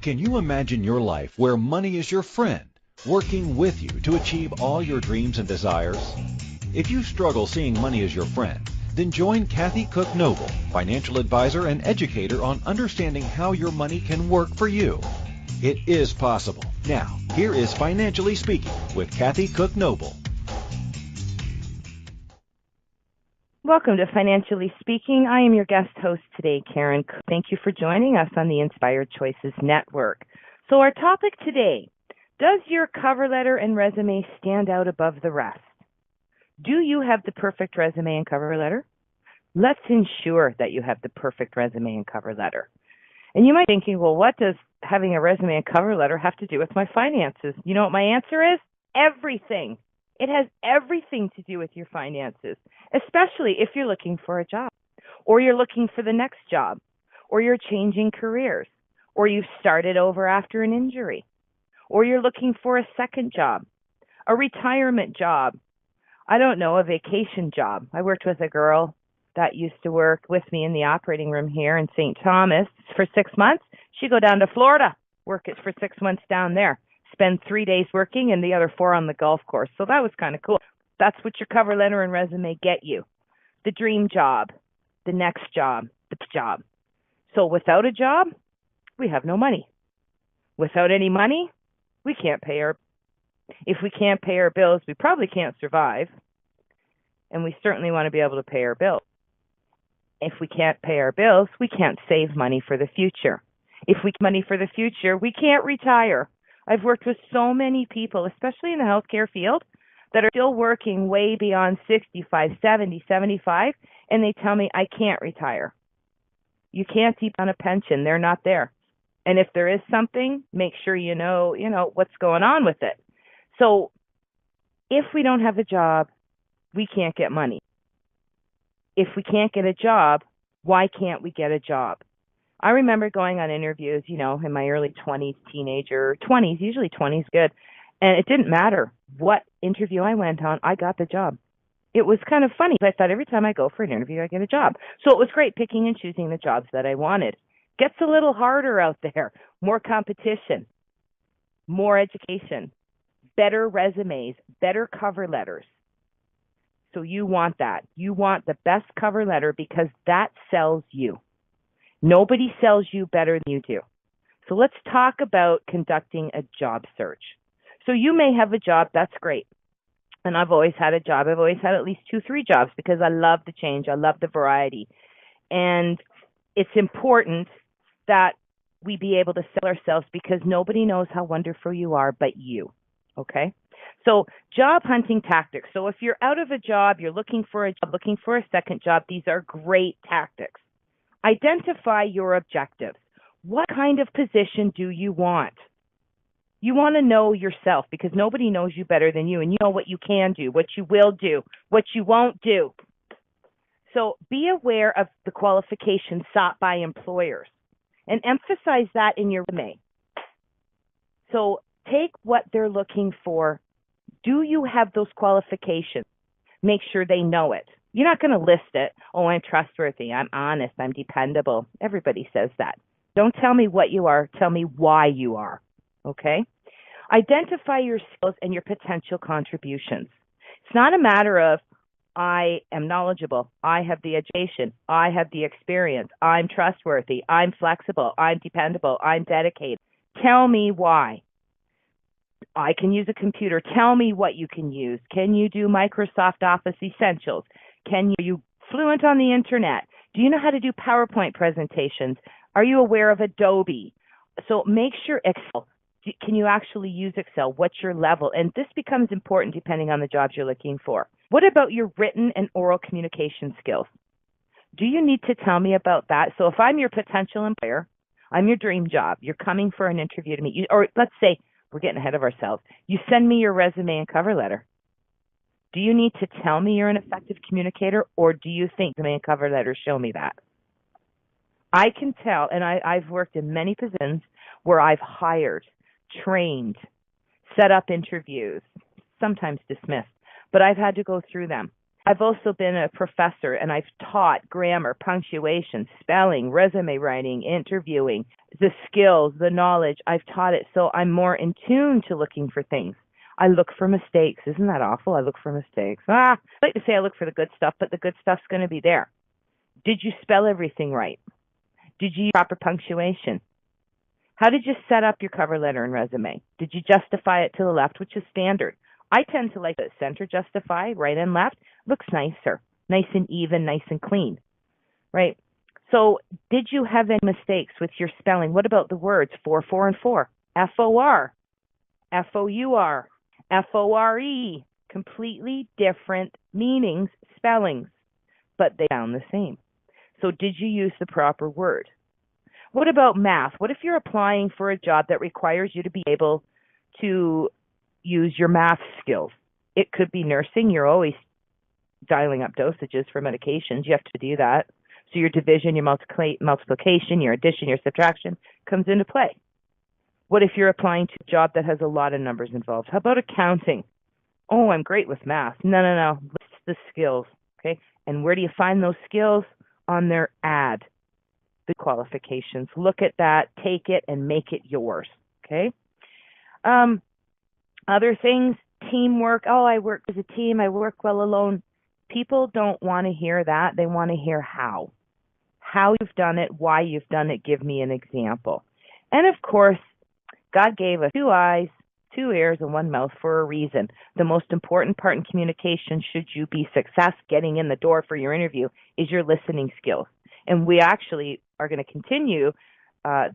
Can you imagine your life where money is your friend, working with you to achieve all your dreams and desires? If you struggle seeing money as your friend, then join Kathy Cook Noble, financial advisor and educator on understanding how your money can work for you. It is possible. Now, here is Financially Speaking with Kathy Cook Noble. Welcome to Financially Speaking. I am your guest host today, Karen Cook. Thank you for joining us on the Inspired Choices Network. So our topic today, does your cover letter and resume stand out above the rest? Do you have the perfect resume and cover letter? Let's ensure that you have the perfect resume and cover letter. And you might be thinking, well, what does having a resume and cover letter have to do with my finances? You know what my answer is? Everything. It has everything to do with your finances, especially if you're looking for a job, or you're looking for the next job, or you're changing careers, or you've started over after an injury, or you're looking for a second job, a retirement job, I don't know, a vacation job. I worked with a girl that used to work with me in the operating room here in St. Thomas for 6 months. She'd go down to Florida, work it for 6 months down there. Spend 3 days working and the other 4 on the golf course. So that was kind of cool. That's what your cover letter and resume get you. The dream job, the next job, the job. So without a job, we have no money. Without any money, we can't pay our, if we can't pay our bills, we probably can't survive. And we certainly want to be able to pay our bills. If we can't pay our bills, we can't save money for the future. If we get money for the future, we can't retire. I've worked with so many people, especially in the healthcare field, that are still working way beyond 65, 70, 75, and they tell me, I can't retire. You can't keep on a pension. They're not there. And if there is something, make sure you know what's going on with it. So if we don't have a job, we can't get money. If we can't get a job, why can't we get a job? I remember going on interviews, in my early 20s, teenager, 20s, usually 20s, good. And it didn't matter what interview I went on, I got the job. It was kind of funny. I thought every time I go for an interview, I get a job. So it was great picking and choosing the jobs that I wanted. Gets a little harder out there. More competition, more education, better resumes, better cover letters. So you want that. You want the best cover letter because that sells you. Nobody sells you better than you do. So let's talk about conducting a job search. So you may have a job, that's great. And I've always had a job. I've always had at least 2, 3 jobs because I love the change. I love the variety. And it's important that we be able to sell ourselves because nobody knows how wonderful you are but you. Okay? So job hunting tactics. So if you're out of a job, you're looking for a job, looking for a second job, these are great tactics. Identify your objectives. What kind of position do you want? You want to know yourself because nobody knows you better than you, and you know what you can do, what you will do, what you won't do. So be aware of the qualifications sought by employers and emphasize that in your resume. So take what they're looking for. Do you have those qualifications? Make sure they know it. You're not going to list it. Oh, I'm trustworthy. I'm honest. I'm dependable. Everybody says that. Don't tell me what you are. Tell me why you are. Okay? Identify your skills and your potential contributions. It's not a matter of, I am knowledgeable. I have the education. I have the experience. I'm trustworthy. I'm flexible. I'm dependable. I'm dedicated. Tell me why. I can use a computer. Tell me what you can use. Can you do Microsoft Office Essentials? Are you fluent on the internet? Do you know how to do PowerPoint presentations? Are you aware of Adobe? So make sure Excel. Can you actually use Excel? What's your level? And this becomes important depending on the jobs you're looking for. What about your written and oral communication skills? Do you need to tell me about that? So if I'm your potential employer, I'm your dream job, you're coming for an interview to meet you, or let's say we're getting ahead of ourselves. You send me your resume and cover letter. Do you need to tell me you're an effective communicator, or do you think the main cover letters show me that? I can tell, and I've worked in many positions where I've hired, trained, set up interviews, sometimes dismissed, but I've had to go through them. I've also been a professor, and I've taught grammar, punctuation, spelling, resume writing, interviewing, the skills, the knowledge. I've taught it, so I'm more in tune to looking for things. I look for mistakes. Isn't that awful? I look for mistakes. I like to say I look for the good stuff, but the good stuff's going to be there. Did you spell everything right? Did you use proper punctuation? How did you set up your cover letter and resume? Did you justify it to the left, which is standard? I tend to like the center justify, right and left. Looks nicer, nice and even, nice and clean, right? So did you have any mistakes with your spelling? What about the words 4, 4, and 4? F-O-R, F-O-U-R, F-O-R-E. Completely different meanings, spellings, but they sound the same. So did you use the proper word? What about math? What if you're applying for a job that requires you to be able to use your math skills? It could be nursing. You're always dialing up dosages for medications. You have to do that. So your division, your multiplication, your addition, your subtraction comes into play. What if you're applying to a job that has a lot of numbers involved? How about accounting? Oh, I'm great with math. No. List the skills, okay? And where do you find those skills? On their ad, the qualifications. Look at that, take it, and make it yours, okay? Other things, teamwork. Oh, I work as a team. I work well alone. People don't want to hear that. They want to hear how. How you've done it, why you've done it. Give me an example. And of course, God gave us 2 eyes, 2 ears, and 1 mouth for a reason. The most important part in communication, should you be success getting in the door for your interview, is your listening skills. And we actually are going to continue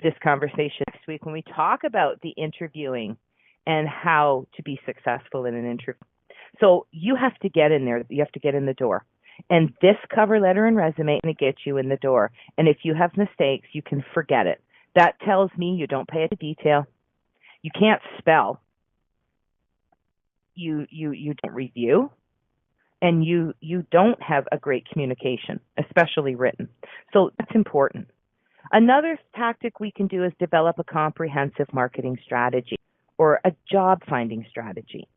this conversation next week when we talk about the interviewing and how to be successful in an interview. So you have to get in there. You have to get in the door. And this cover letter and resume is going to get you in the door. And if you have mistakes, you can forget it. That tells me you don't pay attention to detail. You can't spell. You don't review. And you don't have a great communication, especially written. So that's important. Another tactic we can do is develop a comprehensive marketing strategy or a job finding strategy.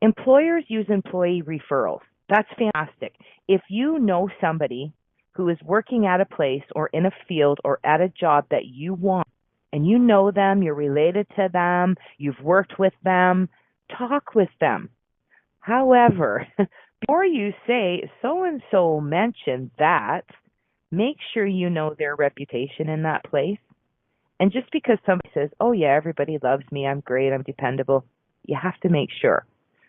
Employers use employee referrals. That's fantastic. If you know somebody who is working at a place or in a field or at a job that you want, and you know them, you're related to them, you've worked with them, talk with them. However, before you say, so-and-so mentioned that, make sure you know their reputation in that place. And just because somebody says, oh yeah, everybody loves me, I'm great, I'm dependable, you have to make sure.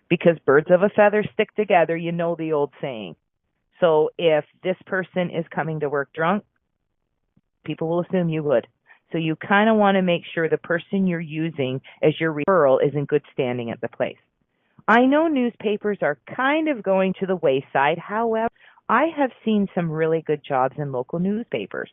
Because birds of a feather stick together, you know the old saying. So if this person is coming to work drunk, people will assume you would. So you kind of want to make sure the person you're using as your referral is in good standing at the place. I know newspapers are kind of going to the wayside. However, I have seen some really good jobs in local newspapers.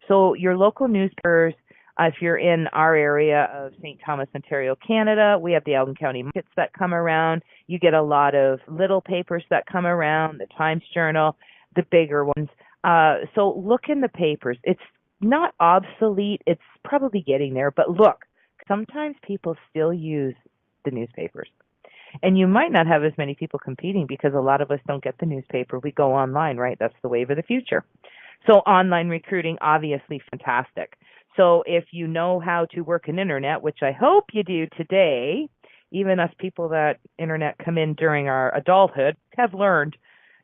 So your local newspapers, if you're in our area of St. Thomas, Ontario, Canada, we have the Elgin County markets that come around. You get a lot of little papers that come around, the Times Journal, the bigger ones. So look in the papers. It's not obsolete. It's probably getting there. But look, sometimes people still use the newspapers. And you might not have as many people competing because a lot of us don't get the newspaper. We go online, right? That's the wave of the future. So online recruiting, obviously fantastic. So if you know how to work an internet, which I hope you do today, even us people that internet come in during our adulthood have learned.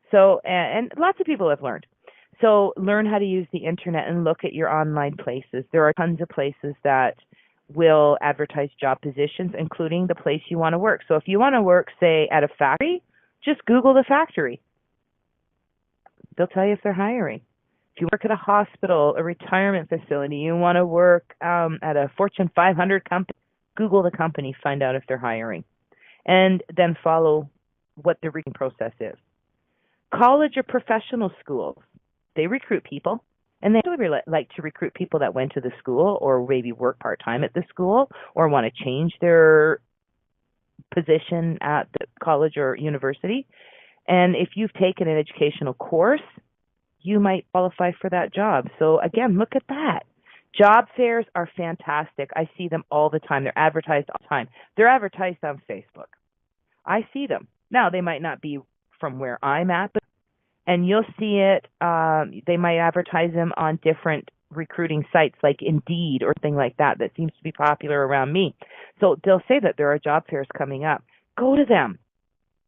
So, and lots of people have learned. So learn how to use the internet and look at your online places. There are tons of places that will advertise job positions, including the place you want to work. So if you want to work, say, at a factory, just Google the factory. They'll tell you if they're hiring. If you work at a hospital, a retirement facility, you want to work at a Fortune 500 company, Google the company, find out if they're hiring, and then follow what the recruiting process is. College or professional schools, they recruit people. And they really like to recruit people that went to the school or maybe work part-time at the school or want to change their position at the college or university. And if you've taken an educational course, you might qualify for that job. So again, look at that. Job fairs are fantastic. I see them all the time. They're advertised all the time. They're advertised on Facebook. I see them. Now, they might not be from where I'm at, but And you'll see it. They might advertise them on different recruiting sites like Indeed or thing like that seems to be popular around me. So they'll say that there are job fairs coming up. Go to them.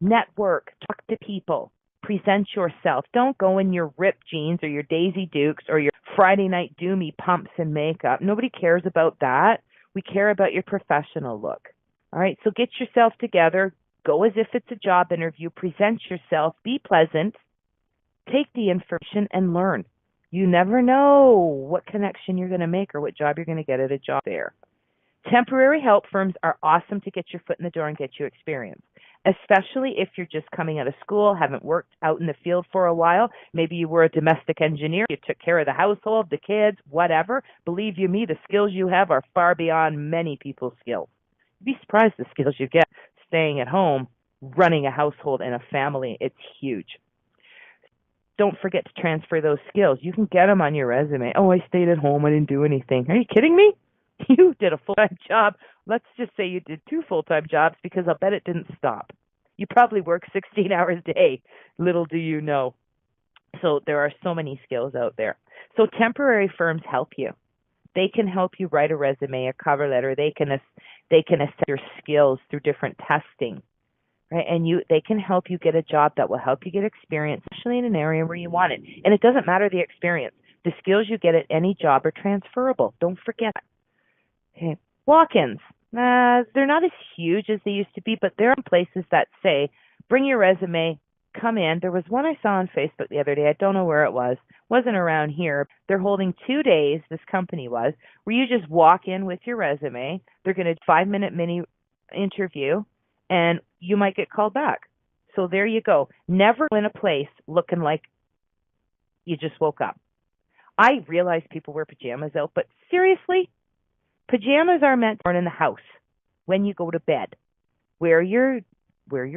Network. Talk to people. Present yourself. Don't go in your ripped jeans or your Daisy Dukes or your Friday night doomy pumps and makeup. Nobody cares about that. We care about your professional look. All right, so get yourself together. Go as if it's a job interview. Present yourself. Be pleasant. Take the information and learn. You never know what connection you're going to make or what job you're going to get at a job fair. Temporary help firms are awesome to get your foot in the door and get you experience, especially if you're just coming out of school, haven't worked out in the field for a while. Maybe you were a domestic engineer, you took care of the household, the kids, whatever. Believe you me, the skills you have are far beyond many people's skills. You'd be surprised the skills you get staying at home, running a household and a family. It's huge. Don't forget to transfer those skills. You can get them on your resume. Oh, I stayed at home. I didn't do anything. Are you kidding me? You did a full-time job. Let's just say you did 2 full-time jobs because I'll bet it didn't stop. You probably work 16 hours a day. Little do you know. So there are so many skills out there. So temporary firms help you. They can help you write a resume, a cover letter. They can assess your skills through different testing. Right? And they can help you get a job that will help you get experience, especially in an area where you want it. And it doesn't matter the experience. The skills you get at any job are transferable. Don't forget. Okay. Walk-ins. They're not as huge as they used to be, but there are places that say, bring your resume, come in. There was one I saw on Facebook the other day. I don't know where it was. Wasn't around here. They're holding 2 days, this company was, where you just walk in with your resume. They're going to 5-minute mini interview, and you might get called back. So there you go. Never in a place looking like you just woke up. I realize people wear pajamas out, but seriously, pajamas are meant to be worn in the house when you go to bed. Wear your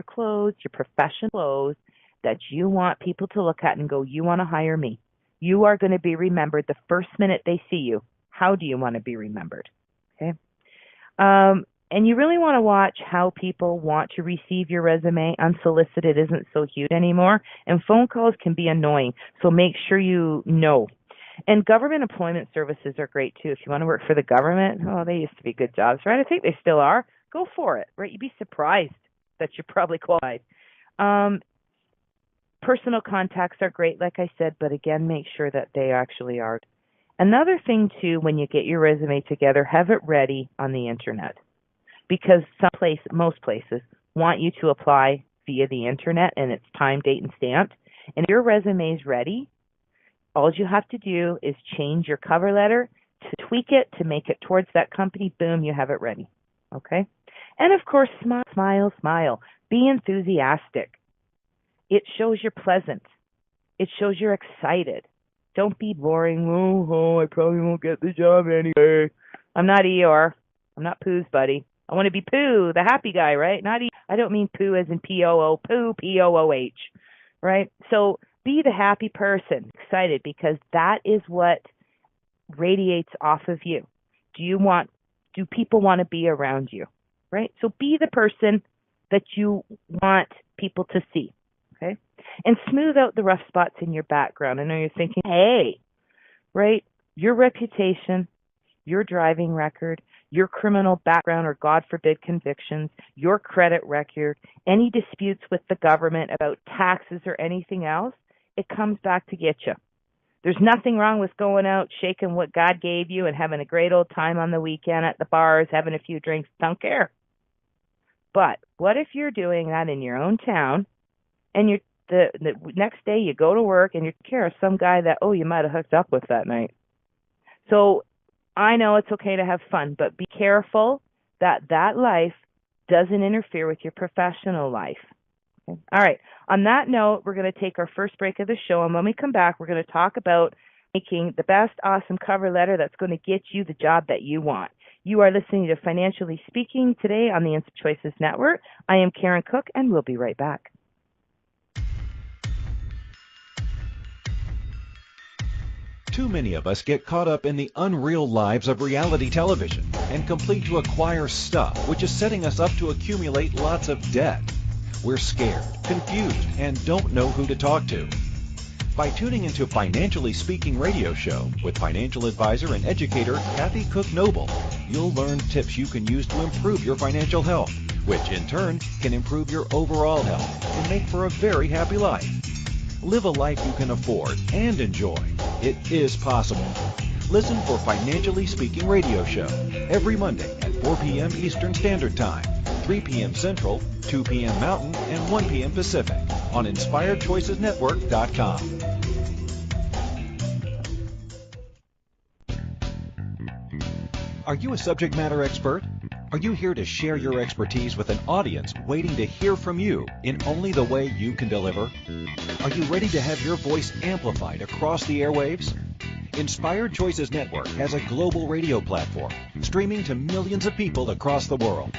clothes, your professional clothes that you want people to look at and go, you want to hire me. You are going to be remembered the first minute they see you. How do you want to be remembered? Okay. And you really want to watch how people want to receive your resume. Unsolicited isn't so huge anymore, and phone calls can be annoying, so make sure you know. And government employment services are great, too. If you want to work for the government, they used to be good jobs, right? I think they still are. Go for it, right? You'd be surprised that you're probably qualified. Personal contacts are great, like I said, but again, make sure that they actually are. Another thing, too, when you get your resume together, have it ready on the Internet. Because most places want you to apply via the Internet, and it's time, date, and stamped. And if your resume is ready, all you have to do is change your cover letter to tweak it to make it towards that company. Boom, you have it ready. Okay? And, of course, smile, smile, smile. Be enthusiastic. It shows you're pleasant. It shows you're excited. Don't be boring. Oh, I probably won't get the job anyway. I'm not Eeyore. I'm not Pooh's buddy. I want to be Pooh, the happy guy, right? I don't mean Pooh as in P-O-O, Pooh, P-O-O-H, right? So be the happy person, excited, because that is what radiates off of you. Do people want to be around you, right? So be the person that you want people to see, okay? And smooth out the rough spots in your background. I know you're thinking, hey, right, your reputation, your driving record, your criminal background or, God forbid, convictions, your credit record, any disputes with the government about taxes or anything else, it comes back to get you. There's nothing wrong with going out, shaking what God gave you and having a great old time on the weekend at the bars, having a few drinks. Don't care. But what if you're doing that in your own town and the next day you go to work and you care of some guy that, you might have hooked up with that night. So I know it's okay to have fun, but be careful that life doesn't interfere with your professional life. Okay? All right. On that note, we're going to take our first break of the show, and when we come back, we're going to talk about making the best awesome cover letter that's going to get you the job that you want. You are listening to Financially Speaking today on the Inspired Choices Network. I am Karen Cook, and we'll be right back. Too many of us get caught up in the unreal lives of reality television and complete to acquire stuff, which is setting us up to accumulate lots of debt. We're scared, confused, and don't know who to talk to. By tuning into Financially Speaking Radio Show with financial advisor and educator Kathy Cook Noble, you'll learn tips you can use to improve your financial health, which in turn can improve your overall health and make for a very happy life. Live a life you can afford and enjoy. It is possible. Listen for Financially Speaking Radio Show every Monday at 4 p.m. Eastern Standard Time, 3 p.m. Central, 2 p.m. Mountain, and 1 p.m. Pacific on InspiredChoicesNetwork.com. Are you a subject matter expert? Are you here to share your expertise with an audience waiting to hear from you in only the way you can deliver? Are you ready to have your voice amplified across the airwaves? Inspired Choices Network has a global radio platform streaming to millions of people across the world.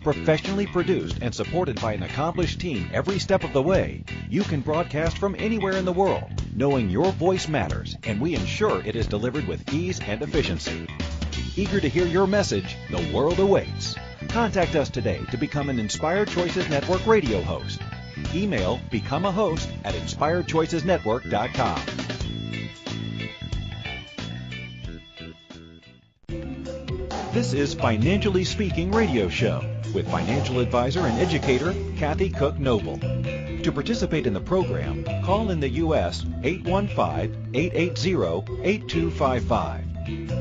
Professionally produced and supported by an accomplished team every step of the way, you can broadcast from anywhere in the world, knowing your voice matters, and we ensure it is delivered with ease and efficiency. Eager to hear your message? The world awaits. Contact us today to become an Inspired Choices Network radio host. Email becomeahost@inspiredchoicesnetwork.com. This is Financially Speaking Radio Show with financial advisor and educator Kathy Cook Noble. To participate in the program, call in the U.S. 815-880-8255.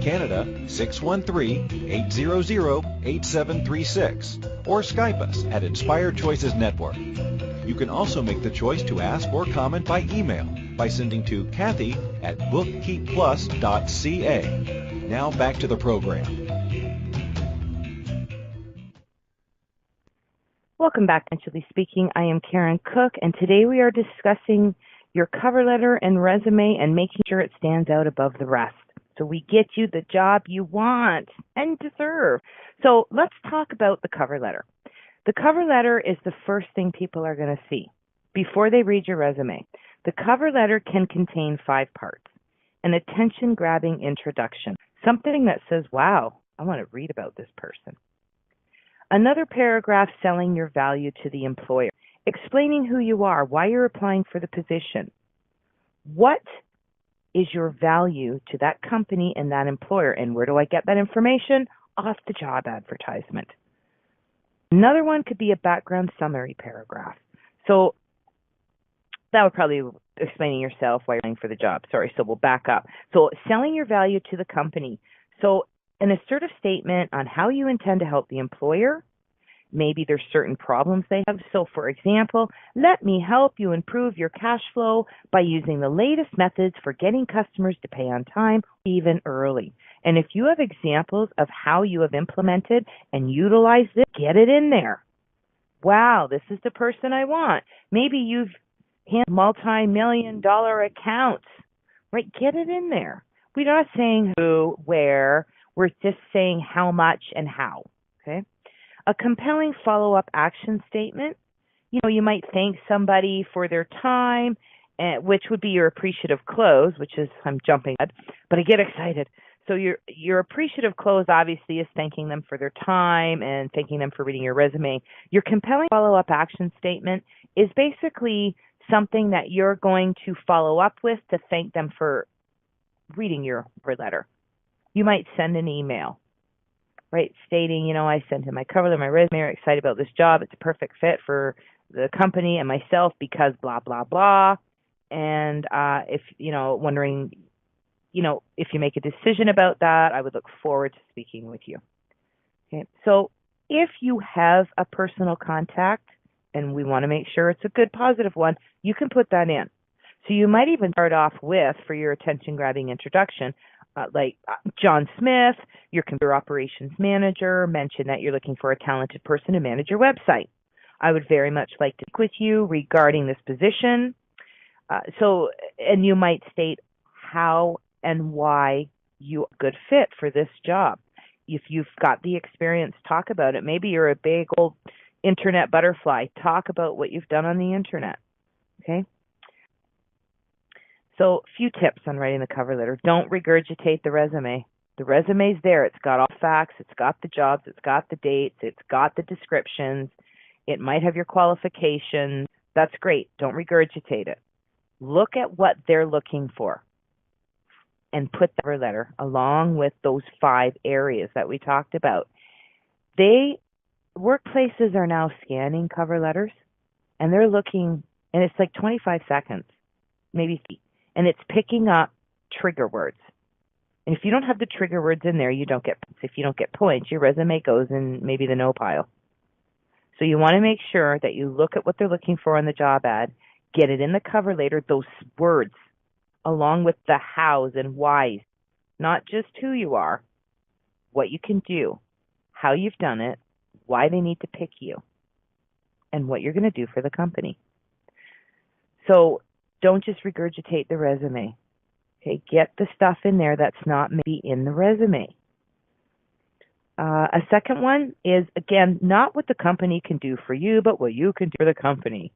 Canada 613-800-8736, or Skype us at Inspired Choices Network. You can also make the choice to ask or comment by email by sending to Kathy@bookkeepplus.ca. Now back to the program. Welcome back, Financially Speaking. I am Karen Cook, and today we are discussing your cover letter and resume and making sure it stands out above the rest, so we get you the job you want and deserve. So let's talk about the cover letter. The cover letter is the first thing people are going to see before they read your resume. The cover letter can contain 5 parts: an attention-grabbing introduction, something that says, wow, I want to read about this person. Another paragraph selling your value to the employer, explaining who you are, why you're applying for the position. What is your value to that company and that employer, and where do I get that information? Off the job advertisement. Another one could be a background summary paragraph. So that would probably be explaining yourself, why you're applying for the job. Sorry, so we'll back up. So selling your value to the company. So an assertive statement on how you intend to help the employer. Maybe there's certain problems they have. So, for example, let me help you improve your cash flow by using the latest methods for getting customers to pay on time, even early. And if you have examples of how you have implemented and utilized this, get it in there. Wow, this is the person I want. Maybe you've handled multi-million-dollar accounts, right? Get it in there. We're not saying who, where. We're just saying how much and how, okay? A compelling follow-up action statement. You know, you might thank somebody for their time, which would be your appreciative close, which is, I'm jumping ahead, but I get excited. So your appreciative close obviously is thanking them for their time and thanking them for reading your resume. Your compelling follow-up action statement is basically something that you're going to follow up with to thank them for reading your letter. You might send an email, right, stating, I sent in my cover letter, my resume, I'm excited about this job. It's a perfect fit for the company and myself because blah, blah, blah. And if, wondering, if you make a decision about that, I would look forward to speaking with you. Okay. So if you have a personal contact, and we want to make sure it's a good, positive one, you can put that in. So you might even start off with, for your attention-grabbing introduction, like John Smith, your computer operations manager, mention that you're looking for a talented person to manage your website. I would very much like to speak with you regarding this position. And you might state how and why you're a good fit for this job. If you've got the experience, talk about it. Maybe you're a big old internet butterfly. Talk about what you've done on the internet. Okay? So, a few tips on writing the cover letter. Don't regurgitate the resume. The resume's there. It's got all the facts. It's got the jobs. It's got the dates. It's got the descriptions. It might have your qualifications. That's great. Don't regurgitate it. Look at what they're looking for and put the cover letter along with those 5 areas that we talked about. Workplaces are now scanning cover letters and they're looking, and it's like 25 seconds, maybe, and it's picking up trigger words. And if you don't have the trigger words in there, you don't get points. If you don't get points, your resume goes in maybe the no pile. So you want to make sure that you look at what they're looking for on the job ad, get it in the cover letter, those words, along with the hows and whys, not just who you are, what you can do, how you've done it, why they need to pick you, and what you're going to do for the company. So don't just regurgitate the resume. Okay, get the stuff in there that's not maybe in the resume. A second one is, again, not what the company can do for you, but what you can do for the company,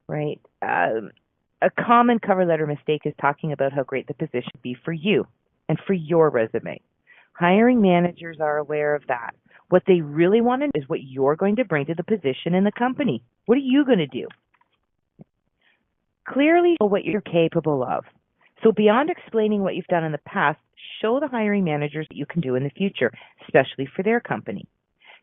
right? A common cover letter mistake is talking about how great the position would be for you and for your resume. Hiring managers are aware of that. What they really want to know is what you're going to bring to the position in the company. What are you going to do? Clearly show what you're capable of. So beyond explaining what you've done in the past, show the hiring managers what you can do in the future, especially for their company.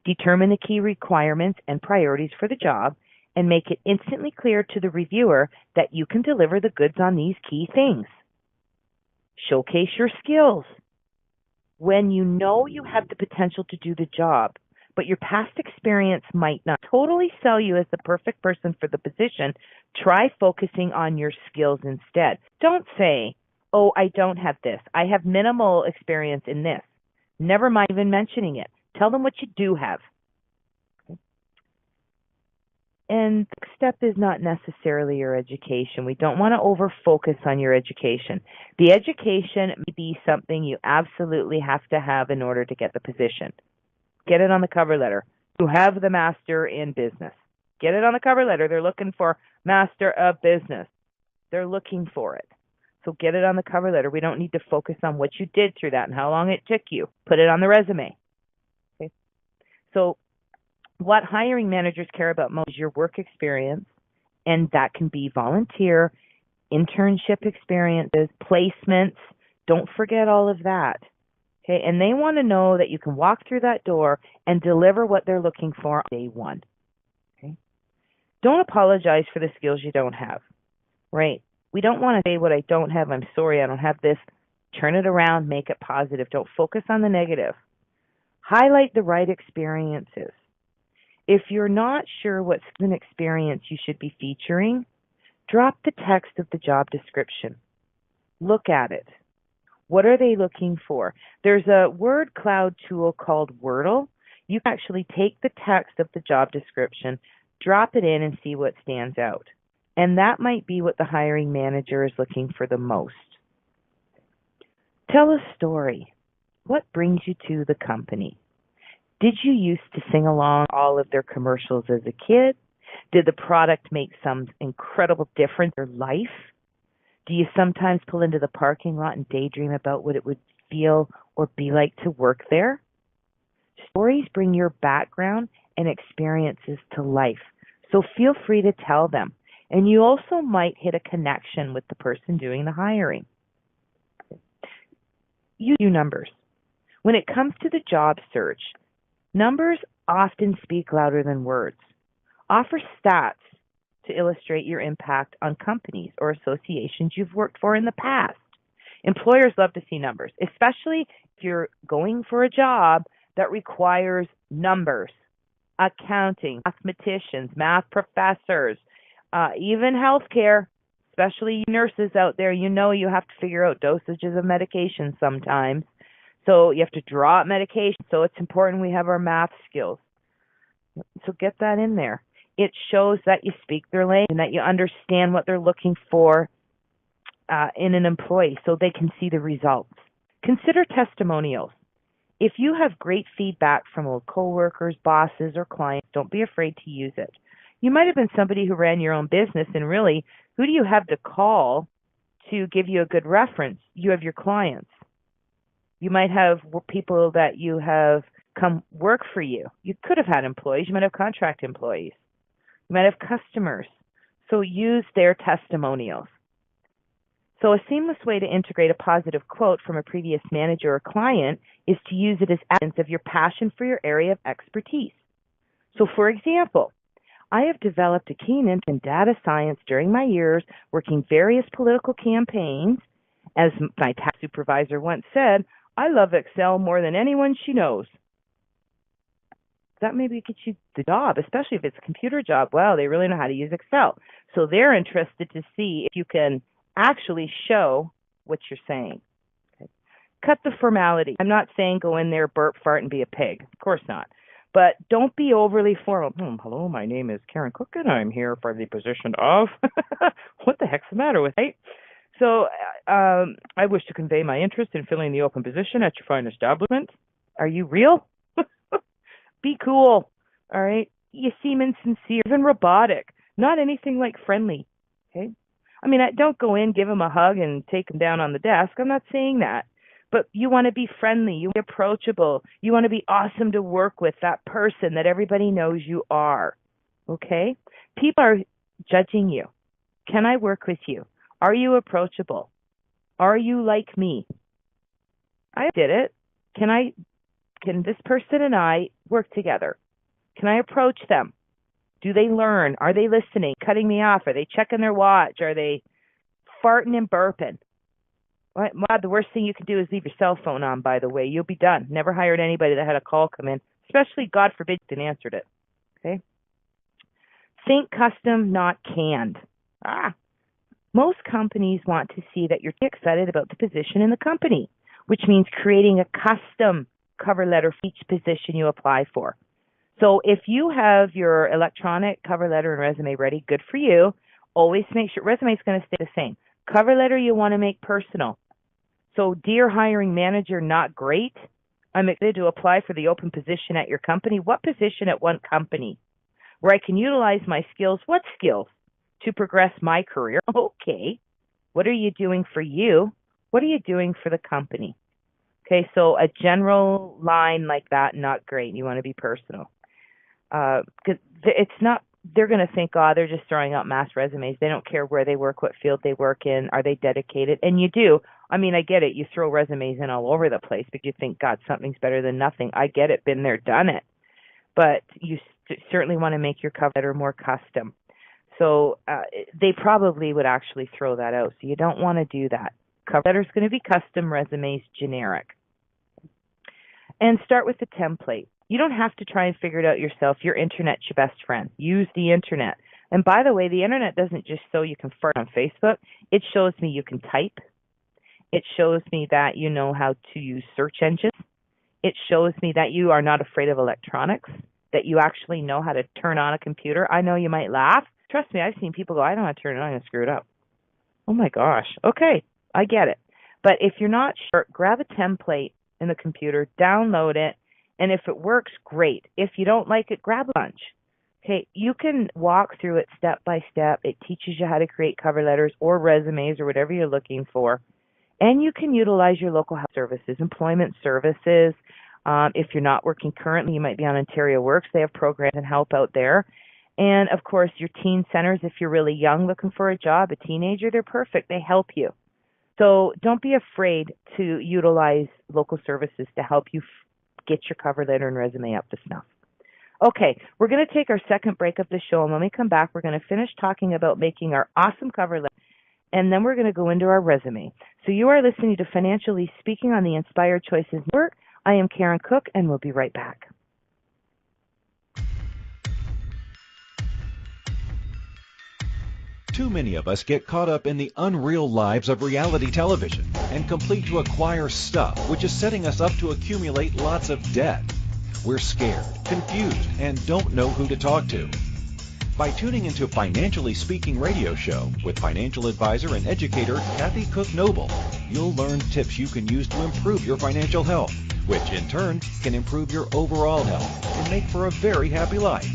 Determine the key requirements and priorities for the job and make it instantly clear to the reviewer that you can deliver the goods on these key things. Showcase your skills. When you know you have the potential to do the job, but your past experience might not totally sell you as the perfect person for the position, try focusing on your skills instead. Don't say, oh, I don't have this. I have minimal experience in this. Never mind even mentioning it. Tell them what you do have. And the next step is not necessarily your education. We don't want to over-focus on your education. The education may be something you absolutely have to have in order to get the position. Get it on the cover letter. You have the master in business. Get it on the cover letter. They're looking for master of business. They're looking for it. So get it on the cover letter. We don't need to focus on what you did through that and how long it took you. Put it on the resume. Okay. So what hiring managers care about most is your work experience, and that can be volunteer, internship experiences, placements. Don't forget all of that. Okay, and they want to know that you can walk through that door and deliver what they're looking for on day one. Okay? Don't apologize for the skills you don't have. Right? We don't want to say what I don't have, I'm sorry, I don't have this. Turn it around, make it positive. Don't focus on the negative. Highlight the right experiences. If you're not sure what's an experience you should be featuring, drop the text of the job description. Look at it. What are they looking for? There's a word cloud tool called Wordle. You can actually take the text of the job description, drop it in, and see what stands out. And that might be what the hiring manager is looking for the most. Tell a story. What brings you to the company? Did you used to sing along all of their commercials as a kid? Did the product make some incredible difference in your life? Do you sometimes pull into the parking lot and daydream about what it would feel or be like to work there? Stories bring your background and experiences to life, so feel free to tell them. And you also might hit a connection with the person doing the hiring. Use numbers. When it comes to the job search, numbers often speak louder than words. Offer stats to illustrate your impact on companies or associations you've worked for in the past. Employers love to see numbers, especially if you're going for a job that requires numbers, accounting, mathematicians, math professors, even healthcare, especially nurses out there. You know you have to figure out dosages of medication sometimes. So you have to draw out medication. So it's important we have our math skills. So get that in there. It shows that you speak their language and that you understand what they're looking for in an employee so they can see the results. Consider testimonials. If you have great feedback from old coworkers, bosses, or clients, don't be afraid to use it. You might have been somebody who ran your own business, and really, who do you have to call to give you a good reference? You have your clients. You might have people that you have come work for you. You could have had employees. You might have contract employees. You might have customers. So use their testimonials. So a seamless way to integrate a positive quote from a previous manager or client is to use it as evidence of your passion for your area of expertise. So for example, I have developed a keen interest in data science during my years working various political campaigns. As my tax supervisor once said, I love Excel more than anyone she knows. That maybe gets you the job, especially if it's a computer job. Well, they really know how to use Excel. So they're interested to see if you can actually show what you're saying. Okay. Cut the formality. I'm not saying go in there, burp, fart, and be a pig. Of course not. But don't be overly formal. Hello, my name is Karen Cook, and I'm here for the position of... What the heck's the matter with it? Right? So I wish to convey my interest in filling the open position at your fine establishment. Are you real? Be cool. All right? You seem insincere, even robotic. Not anything like friendly. Okay? I mean, don't go in, give them a hug, and take them down on the desk. I'm not saying that. But you want to be friendly. You want to be approachable. You want to be awesome to work with, that person that everybody knows you are. Okay? People are judging you. Can I work with you? Are you approachable? Are you like me? I did it. Can this person and I work together? Can I approach them? Do they learn? Are they listening? Cutting me off? Are they checking their watch? Are they farting and burping? Well, the worst thing you can do is leave your cell phone on, by the way. You'll be done. Never hired anybody that had a call come in, especially, God forbid, and answered it. Okay? Think custom, not canned. Most companies want to see that you're excited about the position in the company, which means creating a custom cover letter for each position you apply for. So if you have your electronic cover letter and resume ready, good for you. Always make sure resume is going to stay the same. Cover letter you want to make personal. So, dear hiring manager, not great. I'm excited to apply for the open position at your company. What position at one company? Where I can utilize my skills. What skills? To progress my career. Okay. What are you doing for you? What are you doing for the company? Okay, so a general line like that, not great. You want to be personal. Because it's not, they're going to think, they're just throwing out mass resumes. They don't care where they work, what field they work in. Are they dedicated? And you do. I mean, I get it. You throw resumes in all over the place because you think, God, something's better than nothing. I get it. Been there, done it. But you certainly want to make your cover letter more custom. So they probably would actually throw that out. So you don't want to do that. Cover letter is going to be custom, resumes generic. And start with the template. You don't have to try and figure it out yourself. Your internet's your best friend. Use the internet. And by the way, the internet doesn't just show you can fart on Facebook. It shows me you can type. It shows me that you know how to use search engines. It shows me that you are not afraid of electronics, that you actually know how to turn on a computer. I know you might laugh. Trust me, I've seen people go, I don't know how to turn it on. I'm going to screw it up. Oh, my gosh. Okay, I get it. But if you're not sure, grab a template in the computer, download it, and if it works, great. If you don't like it, grab a bunch. Okay, you can walk through it step by step. It teaches you how to create cover letters or resumes or whatever you're looking for. And you can utilize your local health services, employment services. If you're not working currently, you might be on Ontario Works. They have programs and help out there. And, of course, your teen centers, if you're really young looking for a job, a teenager, they're perfect. They help you. So don't be afraid to utilize local services to help you get your cover letter and resume up to snuff. Okay, we're going to take our second break of the show, and when we come back, we're going to finish talking about making our awesome cover letter, and then we're going to go into our resume. So you are listening to Financially Speaking on the Inspired Choices Network. I am Karen Cook, and we'll be right back. Too many of us get caught up in the unreal lives of reality television and complete to acquire stuff, which is setting us up to accumulate lots of debt. We're scared, confused, and don't know who to talk to. By tuning into Financially Speaking radio show with financial advisor and educator Kathy Cook Noble, you'll learn tips you can use to improve your financial health, which in turn can improve your overall health and make for a very happy life.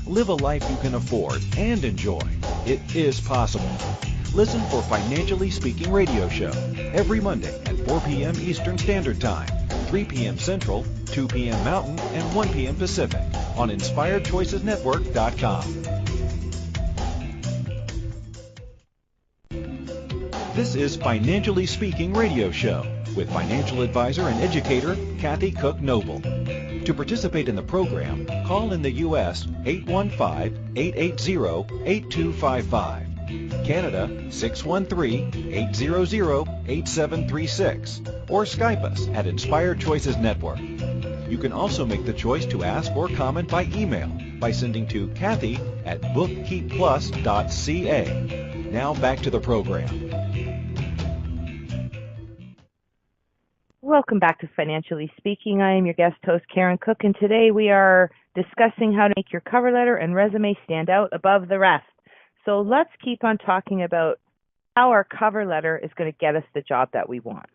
Live a life you can afford and enjoy. It is possible. Listen for Financially Speaking radio show every Monday at 4 p.m. Eastern Standard Time, 3 p.m. Central, 2 p.m. Mountain, and 1 p.m. Pacific on InspiredChoicesNetwork.com. This is Financially Speaking Radio Show with financial advisor and educator Kathy Cook Noble. To participate in the program, call in the U.S. 815-880-8255. Canada 613-800-8736, or Skype us at Inspired Choices Network. You can also make the choice to ask or comment by email by sending to Kathy at bookkeepplus.ca. Now back to the program. Welcome back to Financially Speaking. I am your guest host, Karen Cook, and today we are discussing how to make your cover letter and resume stand out above the rest. So let's keep on talking about how our cover letter is going to get us the job that we want.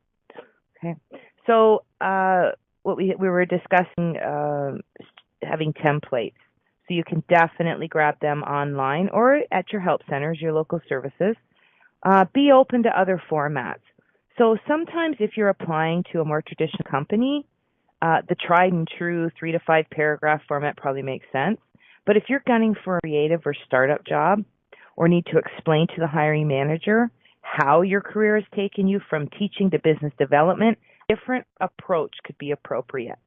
Okay. So what we were discussing having templates. So you can definitely grab them online or at your help centers, your local services. Be open to other formats. So sometimes if you're applying to a more traditional company, the tried and true 3 to 5 paragraph format probably makes sense. But if you're gunning for a creative or startup job or need to explain to the hiring manager how your career has taken you from teaching to business development, different approach could be appropriate.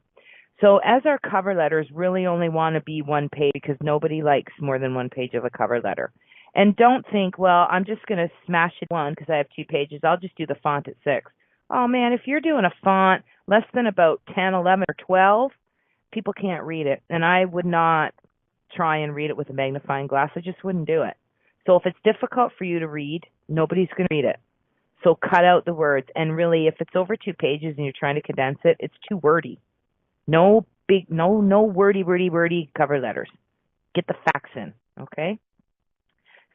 So as our cover letters really only want to be one page because nobody likes more than one page of a cover letter. And don't think, well, I'm just going to smash it one because I have 2 pages. I'll just do the font at 6. Oh, man, if you're doing a font less than about 10, 11, or 12, people can't read it. And I would not try and read it with a magnifying glass. I just wouldn't do it. So if it's difficult for you to read, nobody's going to read it. So cut out the words. And really, if it's over 2 pages and you're trying to condense it, it's too wordy. No wordy cover letters. Get the facts in, okay?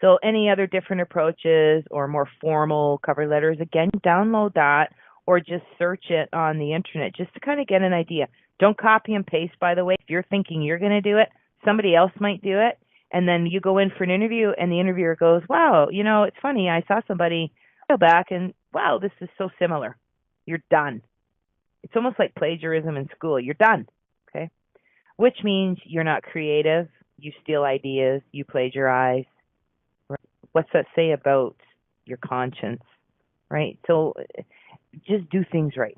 So any other different approaches or more formal cover letters, again, download that or just search it on the internet just to kind of get an idea. Don't copy and paste, by the way. If you're thinking you're going to do it, somebody else might do it. And then you go in for an interview and the interviewer goes, wow, it's funny. I saw somebody go back and, wow, this is so similar. You're done. It's almost like plagiarism in school. You're done, okay? Which means you're not creative. You steal ideas. You plagiarize. What's that say about your conscience, right? So just do things right.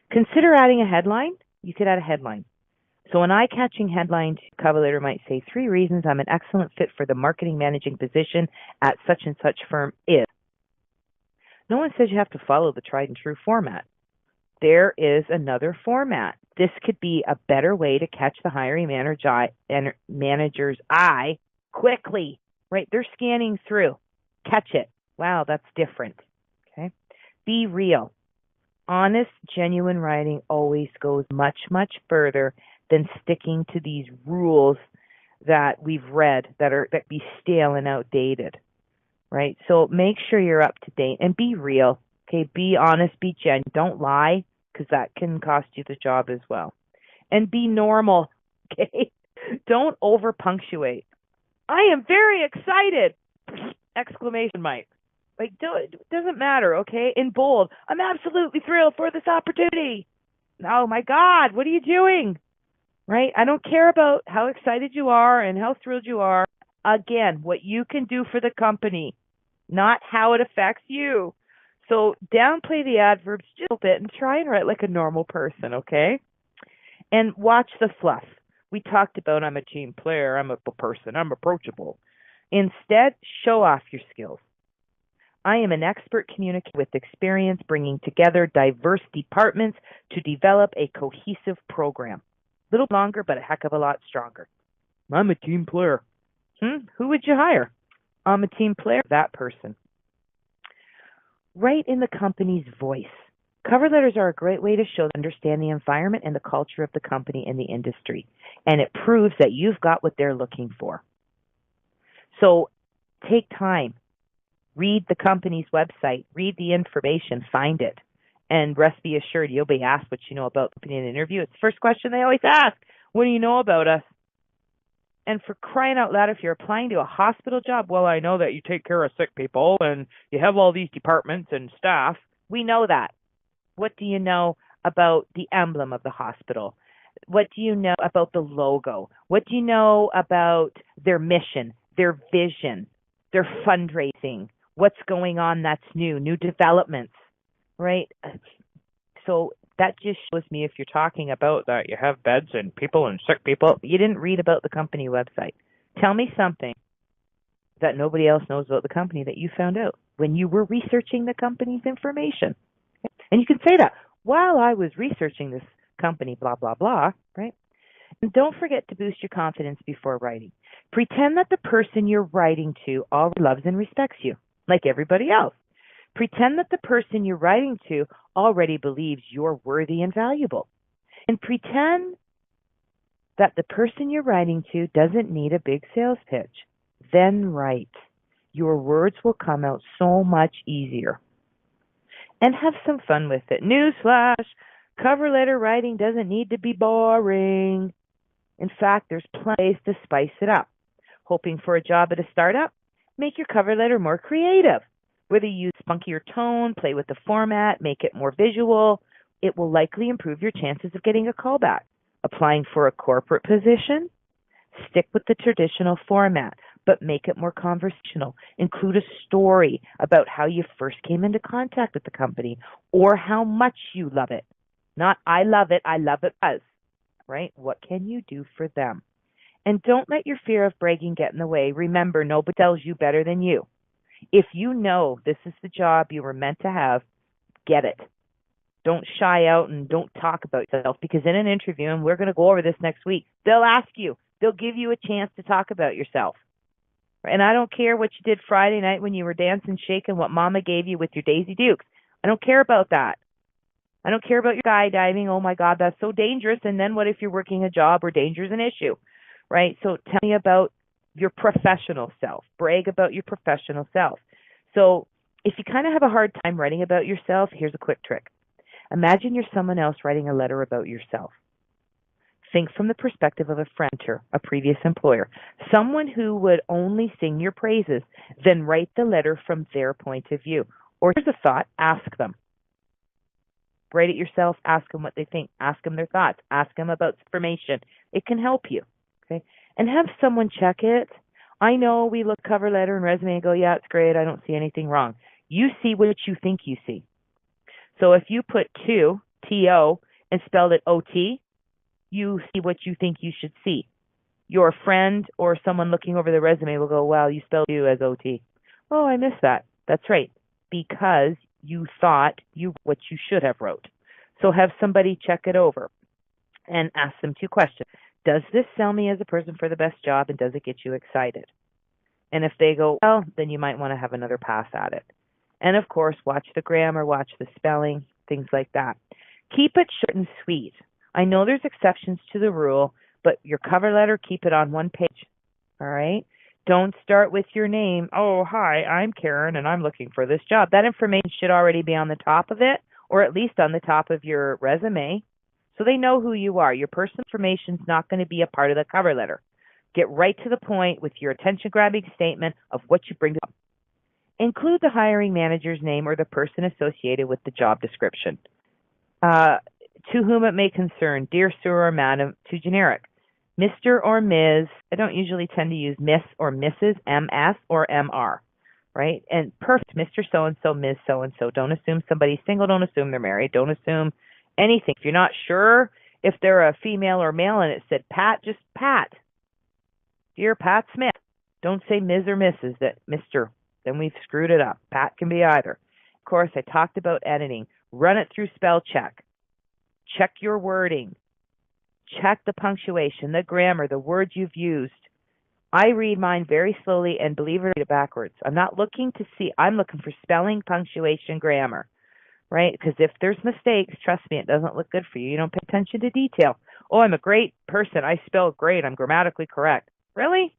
Consider adding a headline. You could add a headline. So an eye-catching headline cover letter might say, 3 reasons I'm an excellent fit for the marketing managing position at such and such firm is. No one says you have to follow the tried and true format. There is another format. This could be a better way to catch the hiring manager's eye quickly, right? They're scanning through. Catch it. Wow, that's different. Okay. Be real. Honest, genuine writing always goes much, much further than sticking to these rules that we've read that be stale and outdated, right? So make sure you're up to date and be real. Okay, be honest, be genuine. Don't lie because that can cost you the job as well. And be normal. Okay, don't over punctuate. I am very excited! Exclamation mark. Like, it doesn't matter, okay? In bold, I'm absolutely thrilled for this opportunity. Oh, my God, what are you doing? Right? I don't care about how excited you are and how thrilled you are. Again, what you can do for the company, not how it affects you. So downplay the adverbs just a bit and try and write like a normal person, okay? And watch the fluff. We talked about I'm a team player, I'm a person, I'm approachable. Instead, show off your skills. I am an expert communicator with experience bringing together diverse departments to develop a cohesive program. A little longer, but a heck of a lot stronger. I'm a team player. Who would you hire? I'm a team player. That person. Write in the company's voice. Cover letters are a great way to show understand the environment and the culture of the company and the industry. And it proves that you've got what they're looking for. So take time. Read the company's website. Read the information. Find it. And rest be assured, you'll be asked what you know about the company in an interview. It's the first question they always ask. What do you know about us? And for crying out loud, if you're applying to a hospital job, well, I know that you take care of sick people and you have all these departments and staff. We know that. What do you know about the emblem of the hospital? What do you know about the logo? What do you know about their mission, their vision, their fundraising? What's going on that's new developments, right? So that just shows me if you're talking about that you have beds and people and sick people, you didn't read about the company website. Tell me something that nobody else knows about the company that you found out when you were researching the company's information. And you can say that while I was researching this company, blah, blah, blah, right? And don't forget to boost your confidence before writing. Pretend that the person you're writing to already loves and respects you, like everybody else. Pretend that the person you're writing to already believes you're worthy and valuable. And pretend that the person you're writing to doesn't need a big sales pitch. Then write. Your words will come out so much easier. And have some fun with it. Newsflash, cover letter writing doesn't need to be boring. In fact, there's plenty of ways to spice it up. Hoping for a job at a startup? Make your cover letter more creative. Whether you use spunkier tone, play with the format, make it more visual, it will likely improve your chances of getting a callback. Applying for a corporate position? Stick with the traditional format, but make it more conversational. Include a story about how you first came into contact with the company or how much you love it. Not I love it as, right? What can you do for them? And don't let your fear of bragging get in the way. Remember, nobody tells you better than you. If you know this is the job you were meant to have, get it. Don't shy out and don't talk about yourself, because in an interview, and we're going to go over this next week, they'll ask you, they'll give you a chance to talk about yourself. And I don't care what you did Friday night when you were dancing, shaking, what mama gave you with your Daisy Dukes. I don't care about that. I don't care about your skydiving. Oh my God, that's so dangerous. And then what if you're working a job where danger is an issue, right? So tell me about your professional self. Brag about your professional self. So if you kind of have a hard time writing about yourself, here's a quick trick. Imagine you're someone else writing a letter about yourself. Think from the perspective of a friend or a previous employer, someone who would only sing your praises, then write the letter from their point of view. Or here's a thought, ask them. Write it yourself, ask them what they think, ask them their thoughts, ask them about information. It can help you, okay? And have someone check it. I know we look cover letter and resume and go, yeah, it's great, I don't see anything wrong. You see what you think you see. So if you put to, T-O, and spelled it O-T, you see what you think you should see. Your friend or someone looking over the resume will go, wow, you spelled you as O-T. Oh, I missed that. That's right, because you thought you what you should have wrote. So have somebody check it over and ask them 2 questions. Does this sell me as a person for the best job, and does it get you excited? And if they go, well, then you might want to have another pass at it. And of course, watch the grammar, watch the spelling, things like that. Keep it short and sweet. I know there's exceptions to the rule, but your cover letter, keep it on 1 page. All right? Don't start with your name. Oh, hi, I'm Karen, and I'm looking for this job. That information should already be on the top of it, or at least on the top of your resume, so they know who you are. Your personal information is not going to be a part of the cover letter. Get right to the point with your attention-grabbing statement of what you bring to them. Include the hiring manager's name or the person associated with the job description. To whom it may concern, dear sir or madam, too generic. Mr. or Ms. I don't usually tend to use Miss or Mrs., MS or MR, right? And perfect, Mr. So-and-so, Ms. So-and-so. Don't assume somebody's single. Don't assume they're married. Don't assume anything. If you're not sure if they're a female or male and it said Pat, just Pat. Dear Pat Smith. Don't say Ms. or Mrs., that Mr. Then we've screwed it up. Pat can be either. Of course, I talked about editing. Run it through spell check. Check your wording. Check the punctuation, the grammar, the words you've used. I read mine very slowly and believe it or not, backwards. I'm not looking to see. I'm looking for spelling, punctuation, grammar, right? Because if there's mistakes, trust me, it doesn't look good for you. You don't pay attention to detail. Oh, I'm a great person. I spell great. I'm grammatically correct. Really?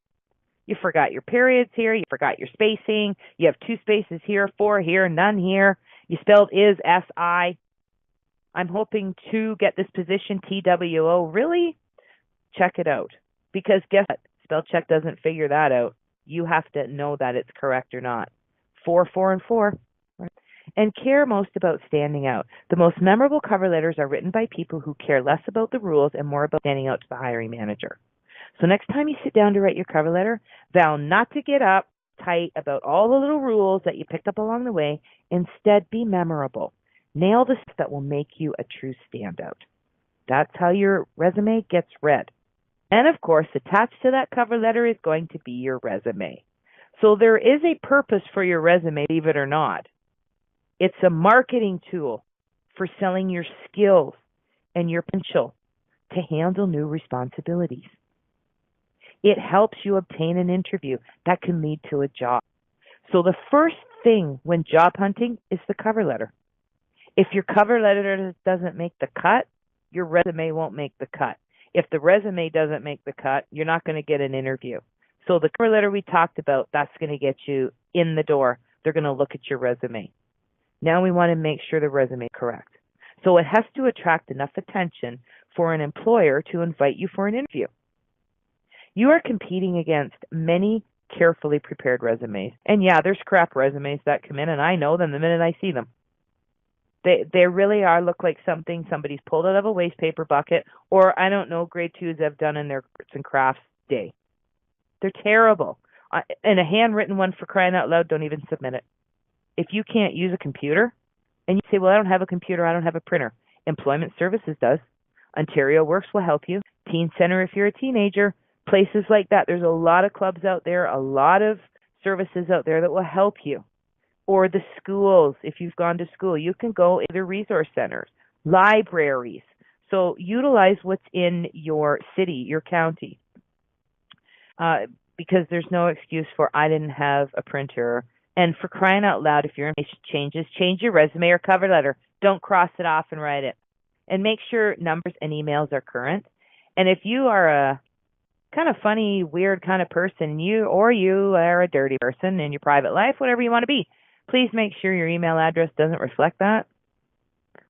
You forgot your periods here. You forgot your spacing. You have 2 spaces here, 4 here, none here. You spelled is, S-I. I'm hoping to get this position, TWO. Really? Check it out. Because guess what? Spell check doesn't figure that out. You have to know that it's correct or not. 4, 4, and 4. Right? And care most about standing out. The most memorable cover letters are written by people who care less about the rules and more about standing out to the hiring manager. So next time you sit down to write your cover letter, vow not to get up tight about all the little rules that you picked up along the way. Instead, be memorable. Nail the stuff that will make you a true standout. That's how your resume gets read. And of course, attached to that cover letter is going to be your resume. So there is a purpose for your resume, believe it or not. It's a marketing tool for selling your skills and your potential to handle new responsibilities. It helps you obtain an interview that can lead to a job. So the first thing when job hunting is the cover letter. If your cover letter doesn't make the cut, your resume won't make the cut. If the resume doesn't make the cut, you're not going to get an interview. So the cover letter we talked about, that's going to get you in the door. They're going to look at your resume. Now we want to make sure the resume is correct. So it has to attract enough attention for an employer to invite you for an interview. You are competing against many carefully prepared resumes. And yeah, there's crap resumes that come in, and I know them the minute I see them. They really are look like something somebody's pulled out of a waste paper bucket, or I don't know, grade 2s have done in their arts and crafts day. They're terrible. And a handwritten one, for crying out loud, don't even submit it. If you can't use a computer, and you say, well, I don't have a computer, I don't have a printer. Employment Services does. Ontario Works will help you. Teen Center if you're a teenager. Places like that. There's a lot of clubs out there, a lot of services out there that will help you. Or the schools, if you've gone to school, you can go either resource centers, libraries. So utilize what's in your city, your county, because there's no excuse for I didn't have a printer. And for crying out loud, if your information changes, change your resume or cover letter. Don't cross it off and write it. And make sure numbers and emails are current. And if you are a kind of funny, weird kind of person, you are a dirty person in your private life, whatever you want to be, please make sure your email address doesn't reflect that.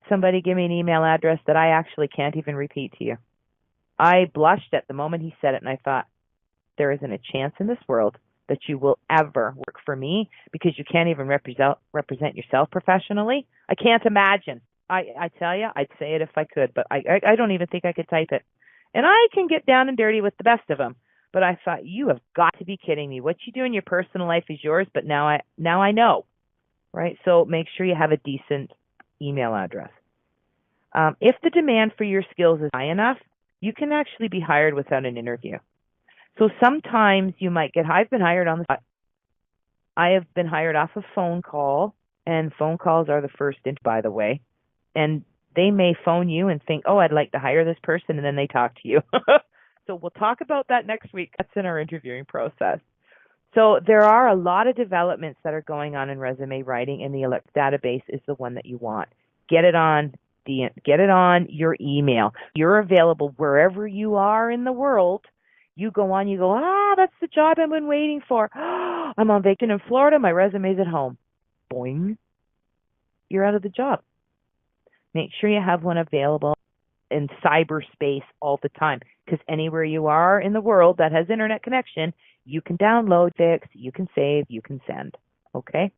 Somebody give me an email address that I actually can't even repeat to you. I blushed at the moment he said it, and I thought, there isn't a chance in this world that you will ever work for me because you can't even represent yourself professionally. I can't imagine. I tell you, I'd say it if I could, but I don't even think I could type it. And I can get down and dirty with the best of them. But I thought, you have got to be kidding me. What you do in your personal life is yours, but now I know. Right? So make sure you have a decent email address. If the demand for your skills is high enough, you can actually be hired without an interview. So sometimes you might I've been hired on the spot. I have been hired off a phone call, and phone calls are the first interview, by the way. And they may phone you and think, oh, I'd like to hire this person, and then they talk to you. So we'll talk about that next week. That's in our interviewing process. So there are a lot of developments that are going on in resume writing, and the database is the one that you want. Get it on your email. You're available wherever you are in the world. You go on, that's the job I've been waiting for. I'm on vacation in Florida. My resume's at home. Boing. You're out of the job. Make sure you have one available in cyberspace all the time, because anywhere you are in the world that has internet connection, you can download, fix, you can save, you can send. Okay?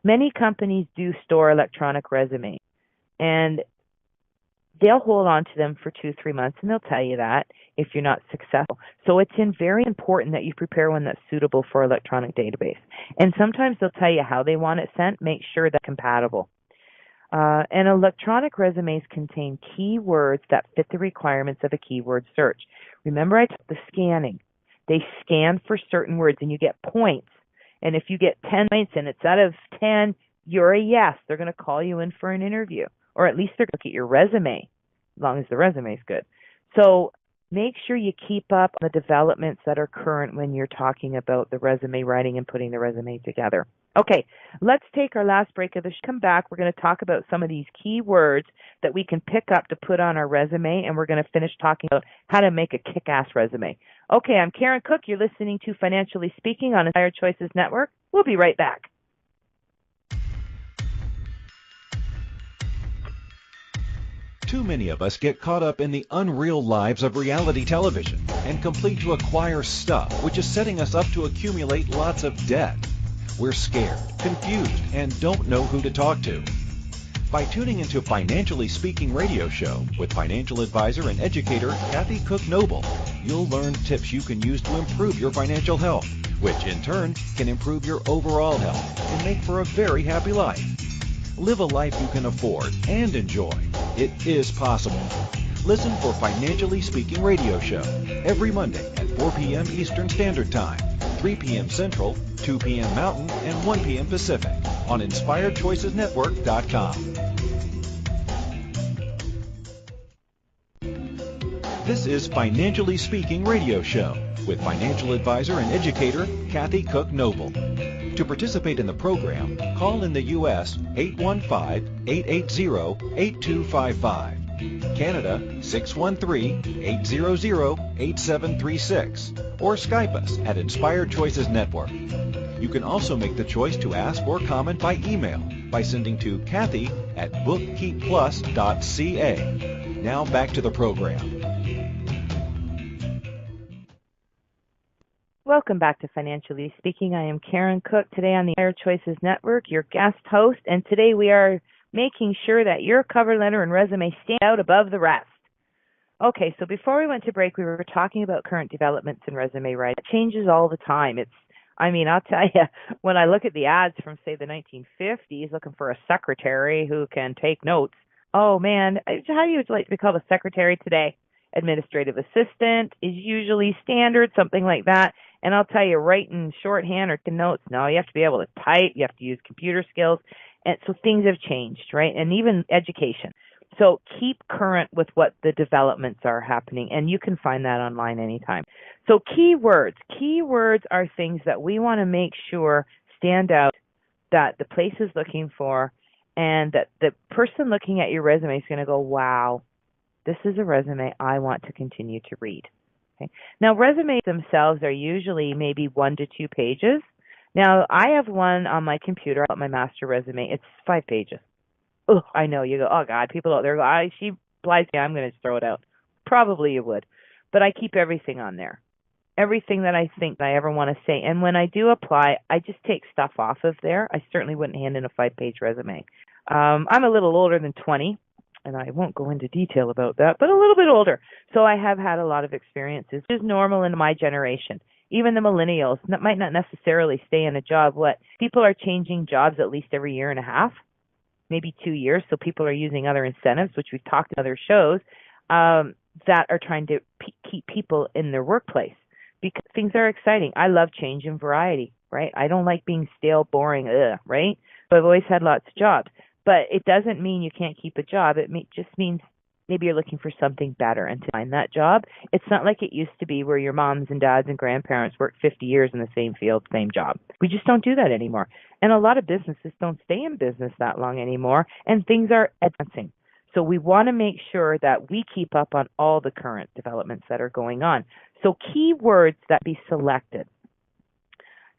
Many companies do store electronic resumes, and they'll hold on to them for 2-3 months, and they'll tell you that if you're not successful. So it's very important that you prepare one that's suitable for electronic database. And sometimes they'll tell you how they want it sent. Make sure that's compatible. And electronic resumes contain keywords that fit the requirements of a keyword search. Remember, I took the scanning. They scan for certain words, and you get points. And if you get 10 points and it's out of 10, you're a yes. They're going to call you in for an interview. Or at least they're going to look at your resume, as long as the resume is good. So make sure you keep up on the developments that are current when you're talking about the resume writing and putting the resume together. Okay, let's take our last break of the show. Come back. We're going to talk about some of these key words that we can pick up to put on our resume, and we're going to finish talking about how to make a kick-ass resume. Okay, I'm Karen Cook. You're listening to Financially Speaking on Inspired Choices Network. We'll be right back. Too many of us get caught up in the unreal lives of reality television and complete to acquire stuff, which is setting us up to accumulate lots of debt. We're scared, confused, and don't know who to talk to. By tuning into Financially Speaking radio show with financial advisor and educator Kathy Cook Noble, you'll learn tips you can use to improve your financial health, which in turn can improve your overall health and make for a very happy life. Live a life you can afford and enjoy. It is possible. Listen for Financially Speaking Radio Show every Monday at 4 p.m. Eastern Standard Time, 3 p.m. Central, 2 p.m. Mountain, and 1 p.m. Pacific on InspiredChoicesNetwork.com. This is Financially Speaking Radio Show with financial advisor and educator Kathy Cook Noble. To participate in the program, call in the U.S. 815-880-8255. Canada 613-800-8736 or Skype us at Inspired Choices Network. You can also make the choice to ask or comment by email by sending to Kathy at bookkeepplus.ca. Now back to the program. Welcome back to Financially Speaking. I am Karen Cook, today on the Inspired Choices Network, your guest host, and today we are making sure that your cover letter and resume stand out above the rest. Okay, so before we went to break, we were talking about current developments in resume writing. It changes all the time. I'll tell you, when I look at the ads from, say, the 1950s, looking for a secretary who can take notes, oh, man, how do you like to be called a secretary today? Administrative assistant is usually standard, something like that. And I'll tell you, writing shorthand or notes, no, you have to be able to type, you have to use computer skills. And so things have changed, right? And even education. So keep current with what the developments are happening, and you can find that online anytime. So keywords. Keywords are things that we want to make sure stand out, that the place is looking for, and that the person looking at your resume is going to go, wow, this is a resume I want to continue to read. Okay. Now, resumes themselves are usually maybe 1 to 2 pages. Now, I have one on my computer, my master resume. It's 5 pages. Oh, I know. You go, oh, God, people out there go, she applies me, I'm going to throw it out. Probably you would. But I keep everything on there, everything that I think I ever want to say. And when I do apply, I just take stuff off of there. I certainly wouldn't hand in a 5-page resume. I'm a little older than 20, and I won't go into detail about that, but a little bit older. So I have had a lot of experiences, which is normal in my generation. Even the millennials that might not necessarily stay in a job. People are changing jobs at least every year and a half, maybe 2 years. So people are using other incentives, which we've talked in other shows, that are trying to keep people in their workplace because things are exciting. I love change and variety, right? I don't like being stale, boring, right? So I've always had lots of jobs. But it doesn't mean you can't keep a job. It just means maybe you're looking for something better and to find that job. It's not like it used to be where your moms and dads and grandparents worked 50 years in the same field, same job. We just don't do that anymore. And a lot of businesses don't stay in business that long anymore, and things are advancing. So we want to make sure that we keep up on all the current developments that are going on. So keywords that be selected.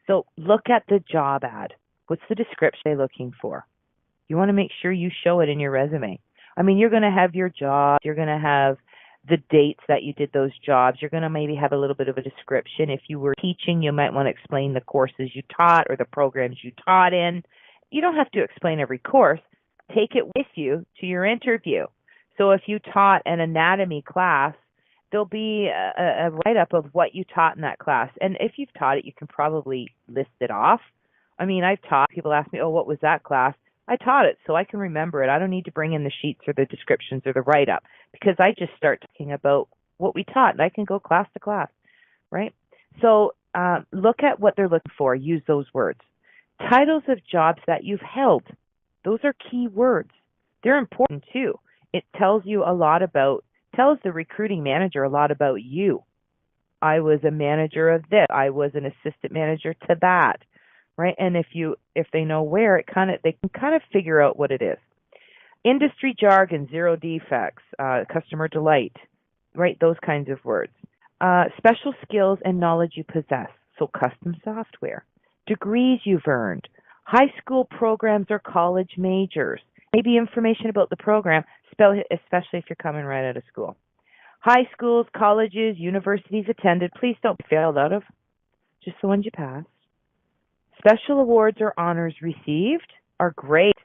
So look at the job ad. What's the description they're looking for? You want to make sure you show it in your resume. I mean, you're going to have your job. You're going to have the dates that you did those jobs. You're going to maybe have a little bit of a description. If you were teaching, you might want to explain the courses you taught or the programs you taught in. You don't have to explain every course. Take it with you to your interview. So if you taught an anatomy class, there'll be a write-up of what you taught in that class. And if you've taught it, you can probably list it off. I mean, I've taught. People ask me, oh, what was that class? I taught it, so I can remember it. I don't need to bring in the sheets or the descriptions or the write-up because I just start talking about what we taught, and I can go class to class, right? So look at what they're looking for. Use those words. Titles of jobs that you've held. Those are key words. They're important, too. It tells you a lot tells the recruiting manager a lot about you. I was a manager of this. I was an assistant manager to that. Right, and if they know where, they can kind of figure out what it is. Industry jargon, zero defects, customer delight, right? Those kinds of words. Special skills and knowledge you possess, so custom software. Degrees you've earned, high school programs or college majors. Maybe information about the program, especially if you're coming right out of school. High schools, colleges, universities attended. Please don't be failed out of, just the ones you passed. Special awards or honors received are great.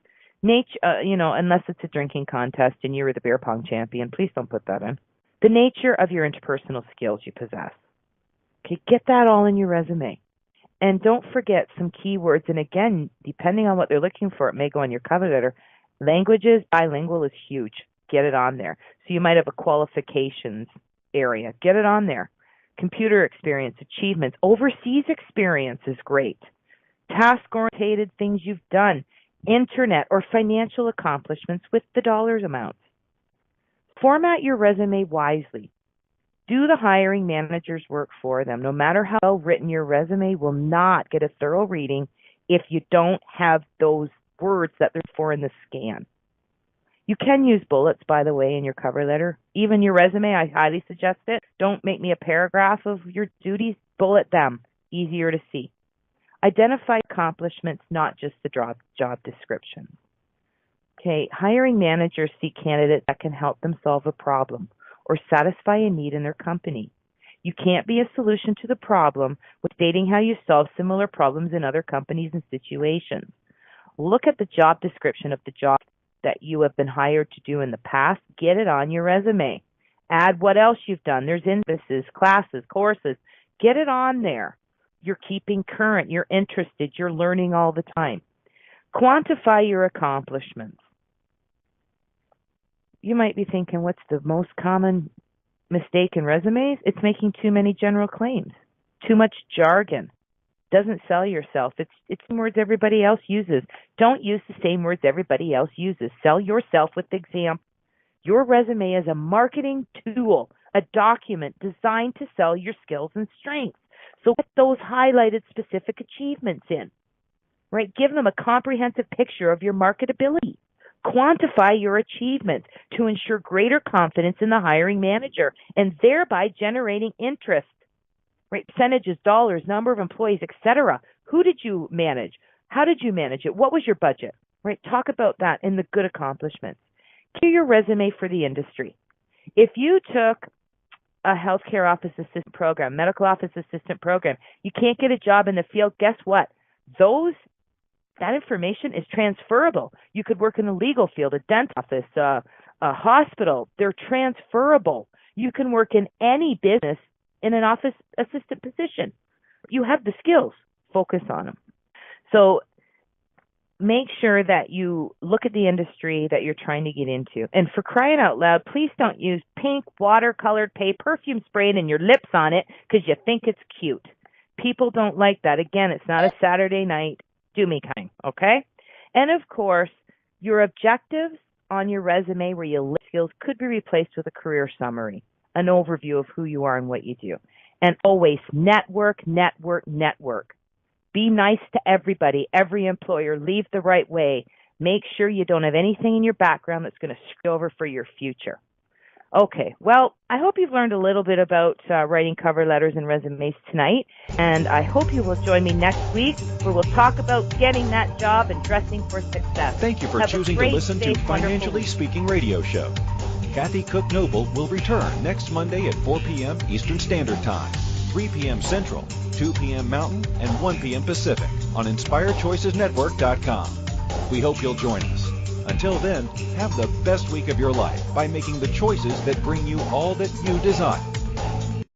Unless it's a drinking contest and you were the beer pong champion, please don't put that in. The nature of your interpersonal skills you possess. Okay, get that all in your resume. And don't forget some keywords. And again, depending on what they're looking for, it may go on your cover letter. Languages, bilingual is huge. Get it on there. So you might have a qualifications area. Get it on there. Computer experience, achievements, overseas experience is great. Task-oriented things you've done, internet or financial accomplishments with the dollars amounts. Format your resume wisely. Do the hiring manager's work for them. No matter how well written your resume will not get a thorough reading if you don't have those words that they're for in the scan. You can use bullets, by the way, in your cover letter. Even your resume, I highly suggest it. Don't make me a paragraph of your duties. Bullet them. Easier to see. Identify accomplishments, not just the job description. Okay, hiring managers see candidates that can help them solve a problem or satisfy a need in their company. You can't be a solution to the problem with stating how you solve similar problems in other companies and situations. Look at the job description of the job that you have been hired to do in the past. Get it on your resume. Add what else you've done. There's emphasis, classes, courses. Get it on there. You're keeping current. You're interested. You're learning all the time. Quantify your accomplishments. You might be thinking, what's the most common mistake in resumes? It's making too many general claims, too much jargon. Doesn't sell yourself. It's words everybody else uses. Don't use the same words everybody else uses. Sell yourself with examples. Your resume is a marketing tool, a document designed to sell your skills and strengths. So put those highlighted specific achievements in, right? Give them a comprehensive picture of your marketability. Quantify your achievements to ensure greater confidence in the hiring manager and thereby generating interest, right? Percentages, dollars, number of employees, etc. Who did you manage? How did you manage it? What was your budget, right? Talk about that and the good accomplishments. Cue your resume for the industry. If you took a healthcare office assistant program, medical office assistant program, you can't get a job in the field, guess what? That information is transferable. You could work in the legal field, a dentist office, a hospital. They're transferable. You can work in any business in an office assistant position. You have the skills. Focus on them. So make sure that you look at the industry that you're trying to get into. And for crying out loud, please don't use pink, watercolored perfume spraying in your lips on it because you think it's cute. People don't like that. Again, it's not a Saturday night do-me kind, okay? And, of course, your objectives on your resume where you list skills could be replaced with a career summary, an overview of who you are and what you do. And always network, network, network. Be nice to everybody, every employer. Leave the right way. Make sure you don't have anything in your background that's going to screw over for your future. Okay, well, I hope you've learned a little bit about writing cover letters and resumes tonight, and I hope you will join me next week where we'll talk about getting that job and dressing for success. Thank you for choosing to listen to Financially Speaking Radio Show. Kathy Cook Noble will return next Monday at 4 p.m. Eastern Standard Time, 3 p.m. Central, 2 p.m. Mountain, and 1 p.m. Pacific on InspiredChoicesNetwork.com. We hope you'll join us. Until then, have the best week of your life by making the choices that bring you all that you desire.